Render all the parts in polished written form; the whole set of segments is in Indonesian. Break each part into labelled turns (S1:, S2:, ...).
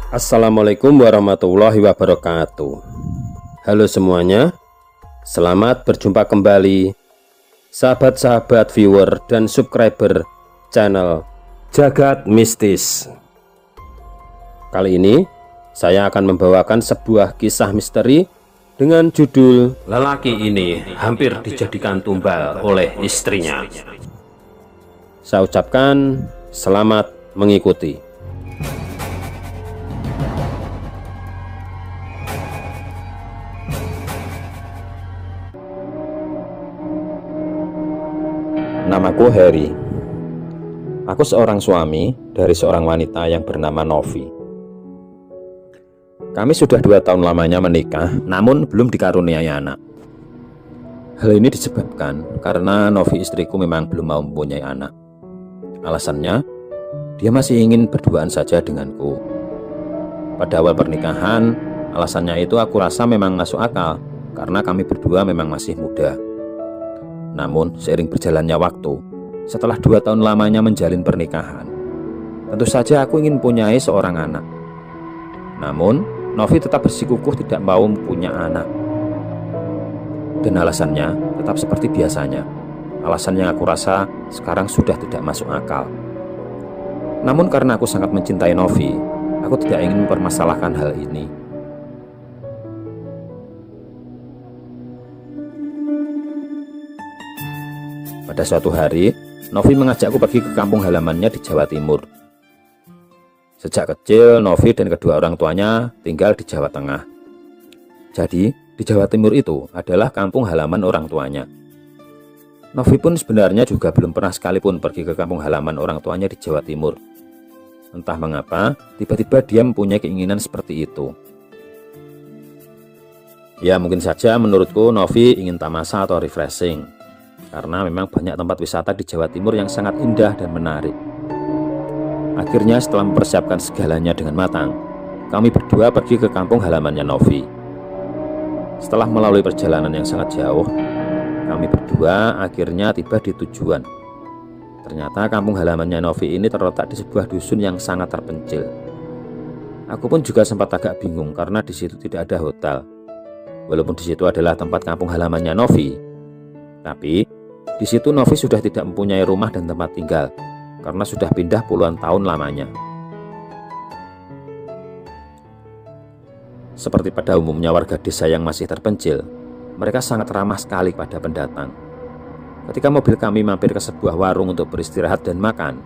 S1: Assalamualaikum warahmatullahi wabarakatuh. Halo semuanya, selamat berjumpa kembali sahabat-sahabat viewer dan subscriber channel Jagat Mistis. Kali ini saya akan membawakan sebuah kisah misteri dengan judul "Lelaki ini hampir dijadikan tumbal oleh istrinya". Saya ucapkan selamat mengikuti. Namaku Heri. Aku seorang suami dari seorang wanita yang bernama Novi. Kami sudah 2 tahun lamanya menikah, namun belum dikaruniai anak. Hal ini disebabkan karena Novi istriku memang belum mau mempunyai anak. Alasannya, dia masih ingin berduaan saja denganku. Pada awal pernikahan, alasannya itu aku rasa memang masuk akal, karena kami berdua memang masih muda. Namun seiring berjalannya waktu, setelah 2 tahun lamanya menjalin pernikahan, tentu saja aku ingin mempunyai seorang anak. Namun Novi tetap bersikukuh tidak mau punya anak. Dan alasannya tetap seperti biasanya, alasan yang aku rasa sekarang sudah tidak masuk akal. Namun karena aku sangat mencintai Novi, aku tidak ingin mempermasalahkan hal ini. Pada suatu hari, Novi mengajakku pergi ke kampung halamannya di Jawa Timur. Sejak kecil, Novi dan kedua orang tuanya tinggal di Jawa Tengah. Jadi, di Jawa Timur itu adalah kampung halaman orang tuanya. Novi pun sebenarnya juga belum pernah sekalipun pergi ke kampung halaman orang tuanya di Jawa Timur. Entah mengapa, tiba-tiba dia mempunyai keinginan seperti itu. Ya, mungkin saja menurutku Novi ingin tamasa atau refreshing. Karena memang banyak tempat wisata di Jawa Timur yang sangat indah dan menarik. Akhirnya setelah mempersiapkan segalanya dengan matang, kami berdua pergi ke kampung halamannya Novi. Setelah melalui perjalanan yang sangat jauh, kami berdua akhirnya tiba di tujuan. Ternyata kampung halamannya Novi ini terletak di sebuah dusun yang sangat terpencil. Aku pun juga sempat agak bingung karena di situ tidak ada hotel. Walaupun di situ adalah tempat kampung halamannya Novi, tapi di situ Novi sudah tidak mempunyai rumah dan tempat tinggal karena sudah pindah puluhan tahun lamanya. Seperti pada umumnya warga desa yang masih terpencil, mereka sangat ramah sekali pada pendatang. Ketika mobil kami mampir ke sebuah warung untuk beristirahat dan makan,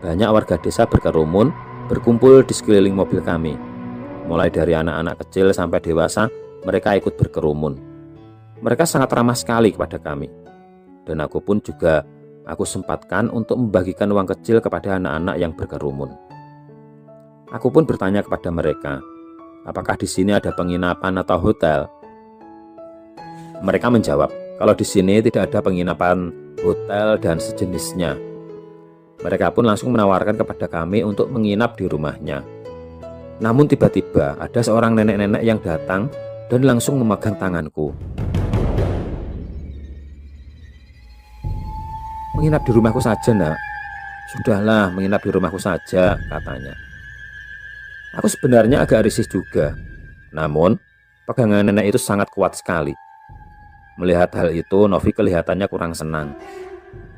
S1: banyak warga desa berkerumun berkumpul di sekeliling mobil kami. Mulai dari anak-anak kecil sampai dewasa, mereka ikut berkerumun. Mereka sangat ramah sekali kepada kami. Dan aku pun juga aku sempatkan untuk membagikan uang kecil kepada anak-anak yang berkerumun. Aku pun bertanya kepada mereka, apakah di sini ada penginapan atau hotel? Mereka menjawab, kalau di sini tidak ada penginapan, hotel, dan sejenisnya. Mereka pun langsung menawarkan kepada kami untuk menginap di rumahnya. Namun tiba-tiba ada seorang nenek-nenek yang datang dan langsung memegang tanganku. "Menginap di rumahku saja, nak." "Sudahlah, menginap di rumahku saja," katanya. Aku sebenarnya agak risih juga. Namun, pegangan nenek itu sangat kuat sekali. Melihat hal itu, Novi kelihatannya kurang senang.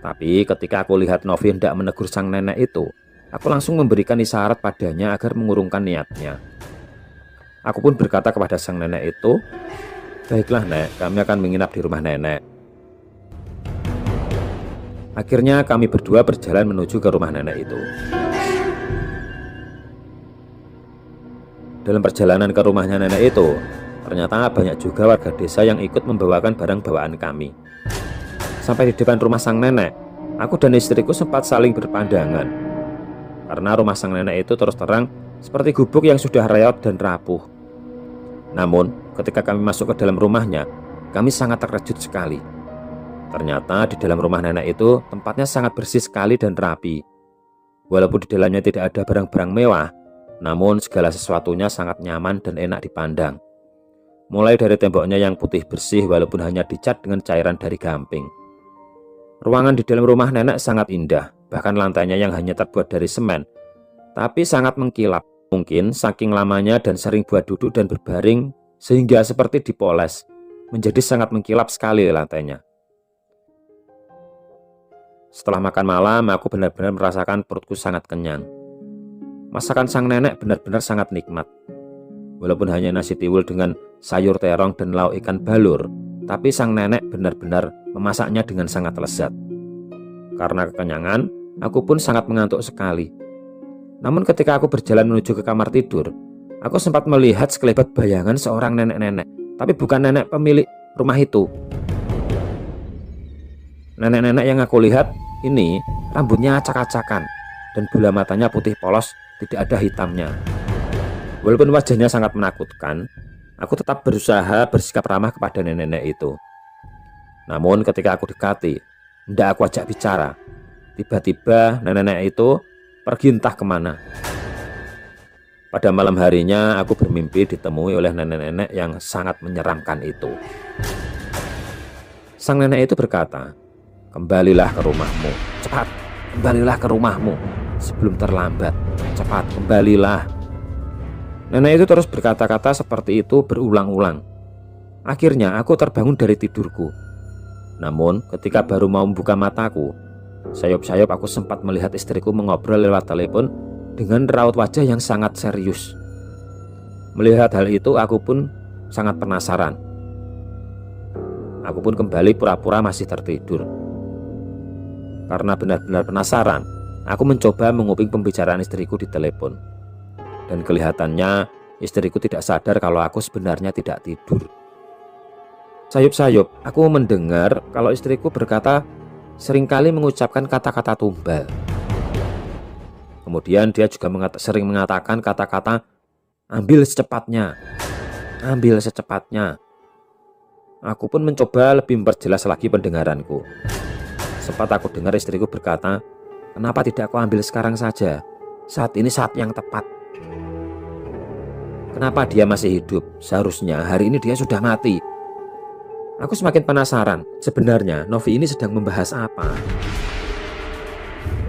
S1: Tapi ketika aku lihat Novi hendak menegur sang nenek itu, aku langsung memberikan isyarat padanya agar mengurungkan niatnya. Aku pun berkata kepada sang nenek itu, "Baiklah, Nek, kami akan menginap di rumah nenek." Akhirnya kami berdua berjalan menuju ke rumah nenek itu. Dalam perjalanan ke rumahnya nenek itu, ternyata banyak juga warga desa yang ikut membawakan barang bawaan kami. Sampai di depan rumah sang nenek, aku dan istriku sempat saling berpandangan. Karena rumah sang nenek itu terus terang seperti gubuk yang sudah reot dan rapuh. Namun, ketika kami masuk ke dalam rumahnya, kami sangat terkejut sekali. Ternyata di dalam rumah nenek itu tempatnya sangat bersih sekali dan rapi. Walaupun di dalamnya tidak ada barang-barang mewah, namun segala sesuatunya sangat nyaman dan enak dipandang. Mulai dari temboknya yang putih bersih walaupun hanya dicat dengan cairan dari gamping. Ruangan di dalam rumah nenek sangat indah, bahkan lantainya yang hanya terbuat dari semen, tapi sangat mengkilap Mungkin saking lamanya dan sering buat duduk dan berbaring sehingga seperti dipoles, menjadi sangat mengkilap sekali lantainya. Setelah makan malam, aku benar-benar merasakan perutku sangat kenyang. Masakan sang nenek benar-benar sangat nikmat. Walaupun hanya nasi tiwul dengan sayur terong dan lauk ikan balur, tapi sang nenek benar-benar memasaknya dengan sangat lezat. Karena kekenyangan, aku pun sangat mengantuk sekali. Namun ketika aku berjalan menuju ke kamar tidur, aku sempat melihat sekelebat bayangan seorang nenek-nenek, tapi bukan nenek pemilik rumah itu. Nenek-nenek yang aku lihat ini rambutnya acak-acakan dan bola matanya putih polos, tidak ada hitamnya. Walaupun wajahnya sangat menakutkan, aku tetap berusaha bersikap ramah kepada nenek-nenek itu. Namun ketika aku dekati, hendak aku ajak bicara, tiba-tiba nenek-nenek itu pergi entah kemana. Pada malam harinya aku bermimpi ditemui oleh nenek-nenek yang sangat menyeramkan itu. Sang nenek itu berkata, "Kembalilah ke rumahmu, cepat, kembalilah ke rumahmu, sebelum terlambat, cepat, kembalilah." Nenek itu terus berkata-kata seperti itu berulang-ulang. Akhirnya aku terbangun dari tidurku. Namun ketika baru mau membuka mataku, sayup-sayup aku sempat melihat istriku mengobrol lewat telepon dengan raut wajah yang sangat serius. Melihat hal itu aku pun sangat penasaran. Aku pun kembali pura-pura masih tertidur. Karena benar-benar penasaran, aku mencoba menguping pembicaraan istriku di telepon. Dan kelihatannya istriku tidak sadar kalau aku sebenarnya tidak tidur. Sayup-sayup aku mendengar kalau istriku berkata seringkali mengucapkan kata-kata tumbal. Kemudian dia juga sering mengatakan kata-kata ambil secepatnya, ambil secepatnya. Aku pun mencoba lebih memperjelas lagi pendengaranku. Sempat aku dengar istriku berkata, "Kenapa tidak aku ambil sekarang saja? Saat ini saat yang tepat." Kenapa dia masih hidup? Seharusnya hari ini dia sudah mati. Aku semakin penasaran, sebenarnya Novi ini sedang membahas apa.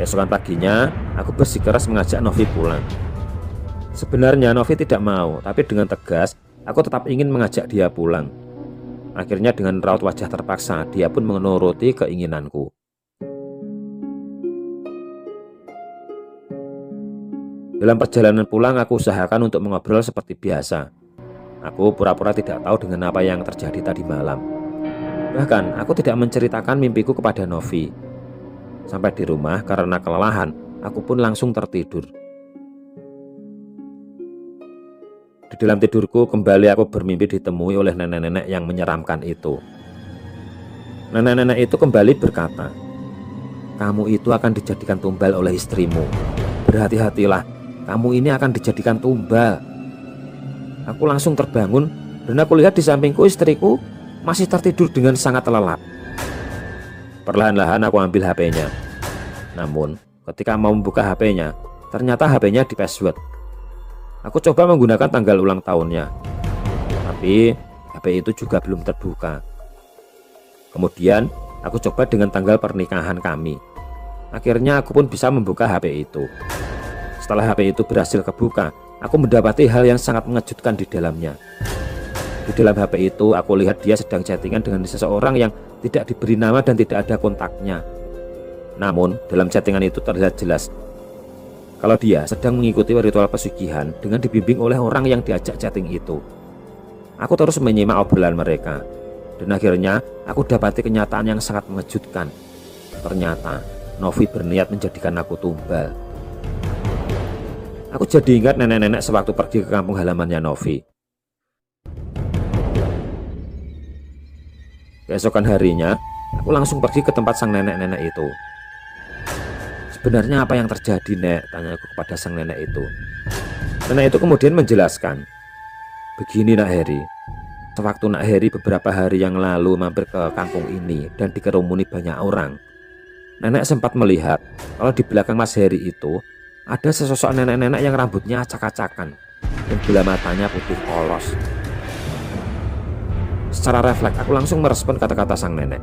S1: Esokan paginya, aku bersikeras mengajak Novi pulang. Sebenarnya Novi tidak mau, tapi dengan tegas, aku tetap ingin mengajak dia pulang. Akhirnya dengan raut wajah terpaksa, dia pun menuruti keinginanku. Dalam perjalanan pulang, aku usahakan untuk mengobrol seperti biasa. Aku pura-pura tidak tahu dengan apa yang terjadi tadi malam. Bahkan, aku tidak menceritakan mimpiku kepada Novi. Sampai di rumah, karena kelelahan, aku pun langsung tertidur. Di dalam tidurku, kembali aku bermimpi ditemui oleh nenek-nenek yang menyeramkan itu. Nenek-nenek itu kembali berkata, "Kamu itu akan dijadikan tumbal oleh istrimu. Berhati-hatilah. Kamu ini akan dijadikan tumbal." Aku langsung terbangun dan aku lihat di sampingku istriku masih tertidur dengan sangat lelap. Perlahan-lahan aku ambil HP-nya. Namun ketika mau membuka HP-nya, ternyata HP-nya di password. Aku coba menggunakan tanggal ulang tahunnya, tapi HP itu juga belum terbuka. Kemudian aku coba dengan tanggal pernikahan kami. Akhirnya aku pun bisa membuka HP itu. Setelah HP itu berhasil kebuka, aku mendapati hal yang sangat mengejutkan di dalamnya. Di dalam HP itu aku lihat dia sedang chattingan dengan seseorang yang tidak diberi nama dan tidak ada kontaknya. Namun dalam chattingan itu terlihat jelas kalau dia sedang mengikuti ritual pesugihan dengan dibimbing oleh orang yang diajak chatting itu. Aku terus menyimak obrolan mereka, dan akhirnya aku dapati kenyataan yang sangat mengejutkan. Ternyata Novi berniat menjadikan aku tumbal. Aku jadi ingat nenek-nenek sewaktu pergi ke kampung halamannya Novi. Keesokan harinya, aku langsung pergi ke tempat sang nenek-nenek itu. "Sebenarnya apa yang terjadi, Nek?" tanyaku kepada sang nenek itu. Nenek itu kemudian menjelaskan, "Begini Nak Heri, sewaktu Nak Heri beberapa hari yang lalu mampir ke kampung ini dan dikerumuni banyak orang, nenek sempat melihat kalau di belakang Mas Heri itu ada sesosok nenek-nenek yang rambutnya acak-acakan dan bola matanya putih polos." Secara refleks aku langsung merespon kata-kata sang nenek.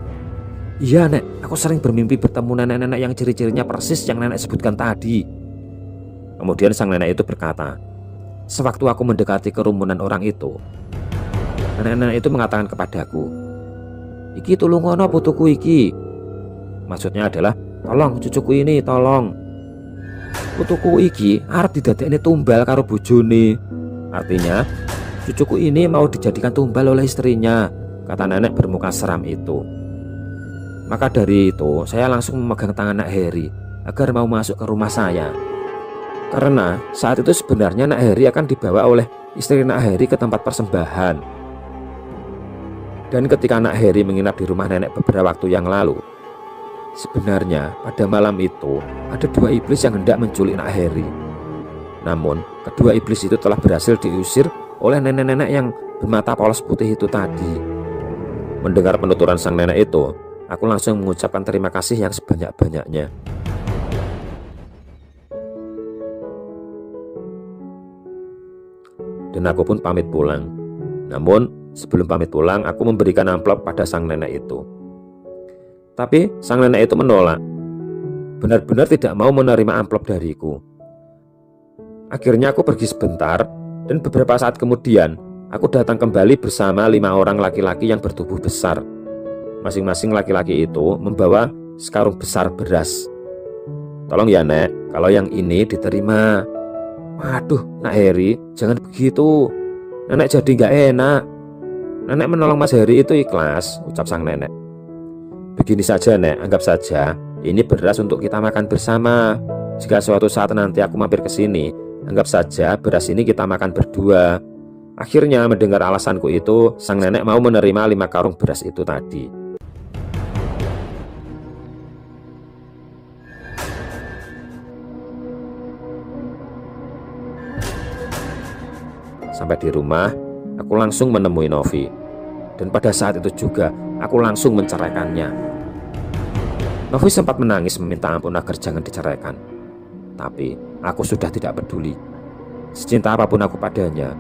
S1: "Iya Nek, aku sering bermimpi bertemu nenek-nenek yang ciri-cirinya persis yang nenek sebutkan tadi." Kemudian sang nenek itu berkata, Sewaktu aku mendekati kerumunan orang itu, nenek-nenek itu mengatakan kepadaku, "Iki tulungono putuku iki." Maksudnya adalah, "Tolong cucuku ini, tolong. Putuku iki arep didadekne tumbal karo bojone." Artinya, cucuku ini mau dijadikan tumbal oleh istrinya, kata nenek bermuka seram itu. Maka dari itu, saya langsung memegang tangan Nak Heri agar mau masuk ke rumah saya. Karena saat itu sebenarnya Nak Heri akan dibawa oleh istri Nak Heri ke tempat persembahan. Dan ketika Nak Heri menginap di rumah nenek beberapa waktu yang lalu, sebenarnya pada malam itu ada 2 iblis yang hendak menculik Nak Heri. Namun kedua iblis itu telah berhasil diusir oleh nenek-nenek yang bermata polos putih itu tadi. Mendengar penuturan sang nenek itu, aku langsung mengucapkan terima kasih yang sebanyak-banyaknya. Dan aku pun pamit pulang. Namun sebelum pamit pulang, aku memberikan amplop pada sang nenek itu. Tapi sang nenek itu menolak. Benar-benar tidak mau menerima amplop dariku. Akhirnya aku pergi sebentar, dan beberapa saat kemudian aku datang kembali bersama 5 orang laki-laki yang bertubuh besar. Masing-masing laki-laki itu membawa sekarung besar beras. "Tolong ya Nek, kalau yang ini diterima." "Waduh Nak Heri, jangan begitu. Nenek jadi gak enak. Nenek menolong Mas Heri itu ikhlas," ucap sang nenek. "Begini saja Nek, anggap saja ini beras untuk kita makan bersama. Jika suatu saat nanti aku mampir ke sini, anggap saja beras ini kita makan berdua." Akhirnya mendengar alasanku itu, sang nenek mau menerima 5 karung beras itu tadi. Sampai di rumah, aku langsung menemui Novi. Dan pada saat itu juga, aku langsung menceraikannya. Novi sempat menangis meminta ampun agar jangan diceraikan. Tapi aku sudah tidak peduli. Secinta apapun aku padanya.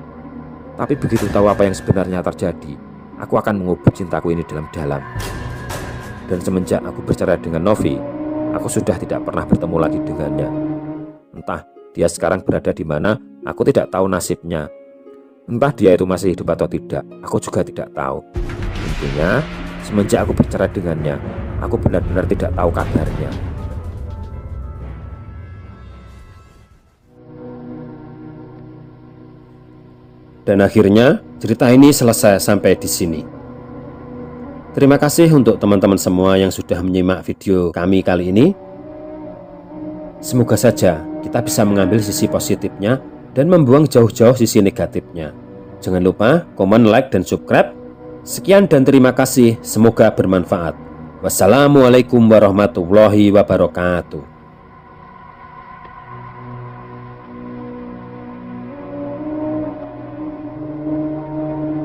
S1: Tapi begitu tahu apa yang sebenarnya terjadi, aku akan mengubur cintaku ini dalam-dalam. Dan semenjak aku bercerai dengan Novi, aku sudah tidak pernah bertemu lagi dengannya. Entah dia sekarang berada di mana, aku tidak tahu nasibnya. Entah dia itu masih hidup atau tidak, aku juga tidak tahu. Intinya, semenjak aku bercerai dengannya, aku benar-benar tidak tahu kabarnya.
S2: Dan akhirnya cerita ini selesai sampai di sini. Terima kasih untuk teman-teman semua yang sudah menyimak video kami kali ini. Semoga saja kita bisa mengambil sisi positifnya dan membuang jauh-jauh sisi negatifnya. Jangan lupa komen, like, dan subscribe. Sekian dan terima kasih. Semoga bermanfaat. Wassalamualaikum warahmatullahi wabarakatuh.